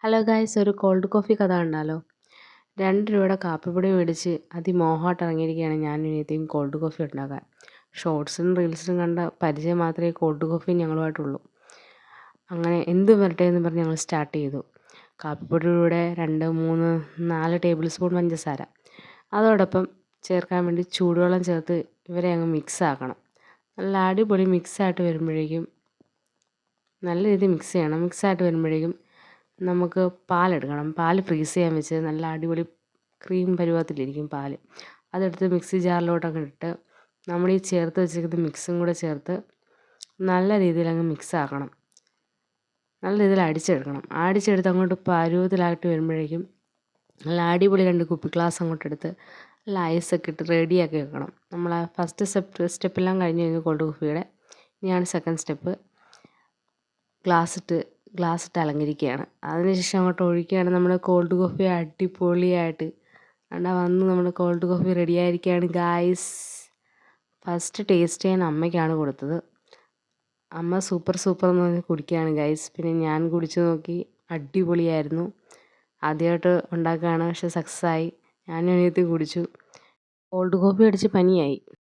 Hello guys, ഒരു cold coffee കഥ കണ്ടാലോ? 2 രൂപയുടെ കാപ്പിപ്പൊടി മേടിച്ച് അതിമോഹമായിട്ട് ഇറങ്ങിയിരിക്കുകയാണ് ഞാനും അനിയത്തിയും കോൾഡ് കോഫി ഉണ്ടാക്കാൻ. ഷോർട്സിലും റീൽസിലും കണ്ട പരിചയം മാത്രമേ കോൾഡ് കോഫി ഞങ്ങളുമായിട്ടുള്ളൂ. അങ്ങനെ എന്ത് വരട്ടെ എന്ന് പറഞ്ഞ് ഞങ്ങൾ സ്റ്റാർട്ട് ചെയ്തു. കാപ്പിപ്പൊടിയുടെ 2, 3, 4 ടേബിൾ സ്പൂൺ പഞ്ചസാര, അതോടൊപ്പം ചേർക്കാൻ വേണ്ടി ചൂടുവെള്ളം ചേർത്ത് ഇവരെ അങ്ങ് മിക്സ് ആക്കണം. നല്ല അടിപൊളി മിക്സായിട്ട് വരുമ്പോഴേക്കും നല്ല രീതിയിൽ മിക്സ് ചെയ്യണം. മിക്സായിട്ട് വരുമ്പോഴേക്കും നമുക്ക് പാലെടുക്കണം. പാൽ ഫ്രീസ് ചെയ്യാൻ വെച്ച് നല്ല അടിപൊളി ക്രീം പരുവത്തിലിരിക്കും പാൽ. അതെടുത്ത് മിക്സി ജാറിലോട്ടൊക്കെ ഇട്ട് നമ്മൾ ഈ ചേർത്ത് വെച്ചിരിക്കുന്ന മിക്സും കൂടെ ചേർത്ത് നല്ല രീതിയിൽ അങ്ങ് മിക്സ് ആക്കണം. നല്ല രീതിയിൽ അടിച്ചെടുക്കണം. അടിച്ചെടുത്ത് അങ്ങോട്ട് പരുവത്തിലായിട്ട് വരുമ്പോഴേക്കും നല്ല അടിപൊളി 2 കുപ്പി ഗ്ലാസ് അങ്ങോട്ട് എടുത്ത് നല്ല ഐസൊക്കെ ഇട്ട് റെഡിയാക്കി വെക്കണം. നമ്മൾ ആ ഫസ്റ്റ് സ്റ്റെപ്പെല്ലാം കഴിഞ്ഞ് കഴിഞ്ഞ് കോൾഡ് കോഫിയുടെ ഇനിയാണ് സെക്കൻഡ് സ്റ്റെപ്പ്. ഗ്ലാസ്സിട്ട് അലങ്കരിക്കുകയാണ്. അതിനുശേഷം അങ്ങോട്ട് ഒഴിക്കുകയാണ് നമ്മൾ കോൾഡ് കോഫി അടിപൊളിയായിട്ട്. വന്ന് നമ്മൾ കോൾഡ് കോഫി റെഡിയായിരിക്കുകയാണ് ഗായ്സ്. ഫസ്റ്റ് ടേസ്റ്റ് ഞാൻ അമ്മയ്ക്കാണ് കൊടുത്തത്. അമ്മ സൂപ്പർ എന്ന് പറഞ്ഞ് കുടിക്കുകയാണ് ഗായ്സ്. പിന്നെ ഞാൻ കുടിച്ചു നോക്കി, അടിപൊളിയായിരുന്നു. ആദ്യമായിട്ട് ഉണ്ടാക്കുകയാണ്, പക്ഷെ സക്സസ്സായി. ഞാനും അനിയത്തിയും കുടിച്ചു. കോൾഡ് കോഫി അടിച്ച് പനിയായി.